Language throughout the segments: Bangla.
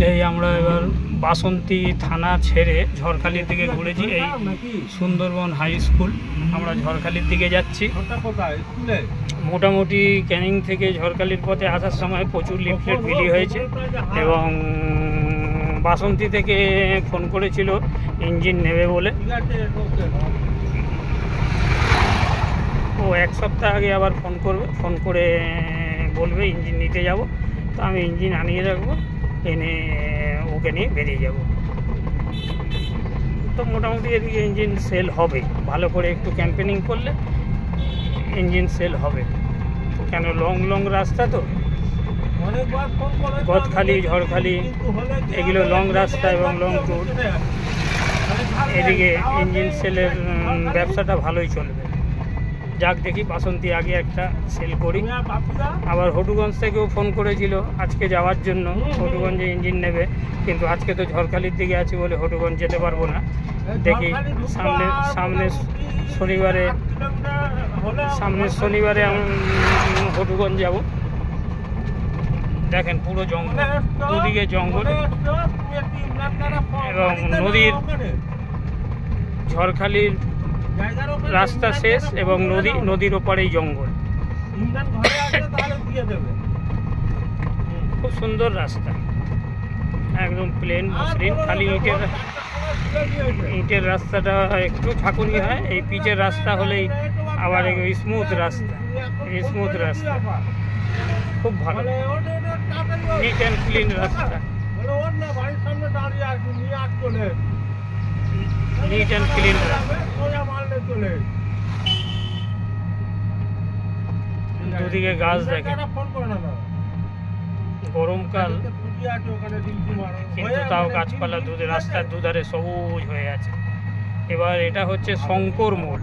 এই আমরা এবার বাসন্তী থানা ছেড়ে ঝড়খালির দিকে ঘুরেছি। এই সুন্দরবন হাই স্কুল, আমরা ঝড়খালির দিকে যাচ্ছি। মোটামুটি ক্যানিং থেকে ঝড়খালির পথে আসার সময় প্রচুর লিফলেট বিলি হয়েছে এবং বাসন্তী থেকে ফোন করেছিল ইঞ্জিন নেবে বলে। ও এক সপ্তাহ আগে আবার ফোন করবে, ফোন করে বলবে ইঞ্জিন নিতে যাব। তো আমি ইঞ্জিন আনিয়ে রাখবো, এনে ওকে নিয়ে বেরিয়ে যাব। তো মোটামুটি এদিকে ইঞ্জিন সেল হবে, ভালো করে একটু ক্যাম্পেনিং করলে ইঞ্জিন সেল হবে। কেন লং রাস্তা তো, গদখালি ঝড়খালি এগুলো লং রাস্তা এবং লং ট্যুর, এদিকে ইঞ্জিন সেলের ব্যবসাটা ভালোই চলবে। যাক দেখি বাসন্তী আগে একটা সেল করি। আবার হটুগঞ্জ থেকেও ফোন করেছিল আজকে যাওয়ার জন্য, হটুগঞ্জে ইঞ্জিন নেবে, কিন্তু আজকে তো ঝড়খালির দিকে আছি বলে হটুগঞ্জ যেতে পারবো না। দেখি সামনে শনিবারে আমি হটুগঞ্জ যাব। দেখেন পুরো জঙ্গল, দুদিকে জঙ্গল এবং নদীর, ঝড়খালির রাস্তা শেষ এবং নদীর ওপারেই জঙ্গল। খুব সুন্দর রাস্তা, একদম প্লেন মসৃণ, খালি ইটের রাস্তাটা একটু ঝাঁকুনি হয়। এই পিচের রাস্তা হলেই আবার স্মুথ রাস্তা, খুব ভালো, নিট অ্যান্ড ক্লিন রাস্তা, নিট অ্যান্ড ক্লিন রাস্তা। দুদিকে গাছ দেখেন, গরমকাল কিন্তু তাও গাছপালা রাস্তার দুধারে সবুজ হয়ে আছে। এবার এটা হচ্ছে শঙ্কর মোড়,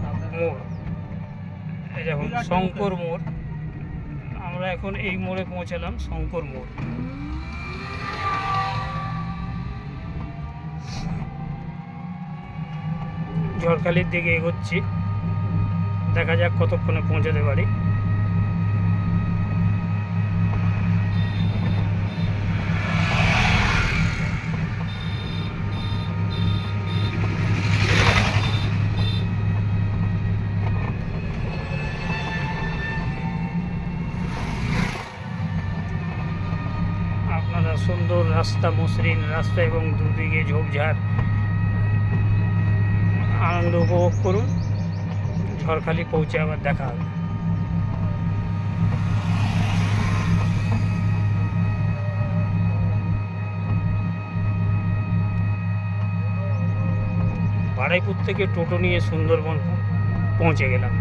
এই দেখুন শঙ্কর মোড়। আমরা এখন এই মোড়ে পৌঁছালাম, শঙ্কর মোড়। ঝড়খালির দিকে এগোচ্ছি, দেখা যাক কতক্ষণে পৌঁছাতে পারি। আপনারা সুন্দর রাস্তা, মসৃণ রাস্তা এবং দুদিকে ঝোপঝাড় আনন্দ উপভোগ করুন। ঝড়খালি পৌঁছে আবার দেখা হবে। বারুইপুর থেকে টোটো নিয়ে সুন্দরবন পৌঁছে গেলাম।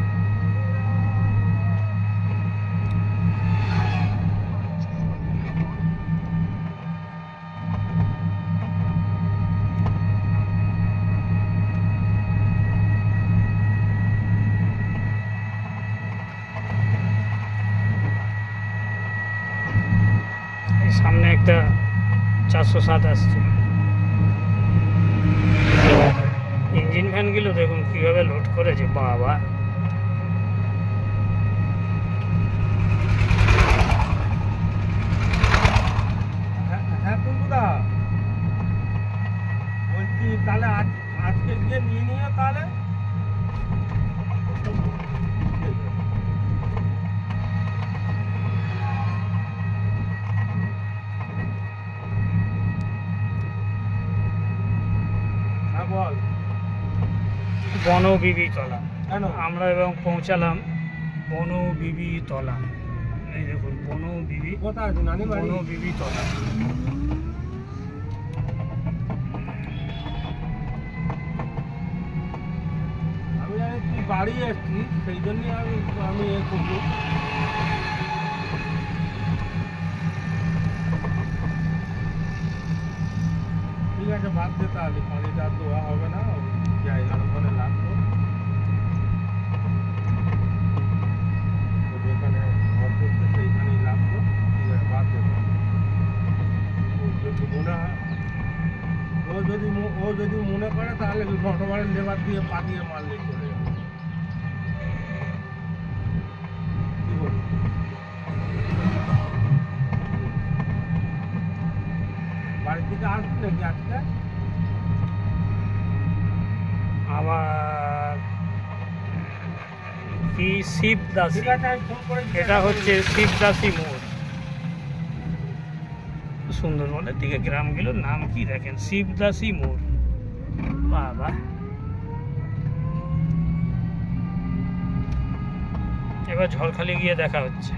সামনে একটা 407 আসছে। ইঞ্জিন ভ্যানগুলো দেখুন কিভাবে লোড করেছে, বাবা। হ্যাঁ পুকুদা, বলছি তাহলে আজকে গিয়ে নিয়ে নিও তাহলে। বনবিবি তলা আমরা এবং পৌঁছালাম বনবিবি তলা। এই দেখুন বনবিবি তলা। আমি বাড়ি এসছি, সেই জন্যই আমি এ করবো। ঠিক আছে, বাদ দে তাহলে, পানিটা দেওয়া হবে না, জায়গার ওখানে লাগতো, যেখানে ঘর করছে সেইখানেই লাগতো। ঠিক আছে, বাদ দে। যদি মনে হয়, ও যদি মনে করে তাহলে ঘটবারের লেবার দিয়ে পাঠিয়ে মারলে চলে যাবে। কি বলবো, বাড়ির দিকে আসবি নাকি আজকে? আবার কি শিবদাসী, ঠিক আছে, আমি ফোন করে এটা হচ্ছে শিবদাসী মোড়। সুন্দরবনের দিকে গ্রামগুলোর নাম কি দেখেন, শিবদাসী মোড়। বাবা, এবার ঝড়খালি গিয়ে দেখা হচ্ছে।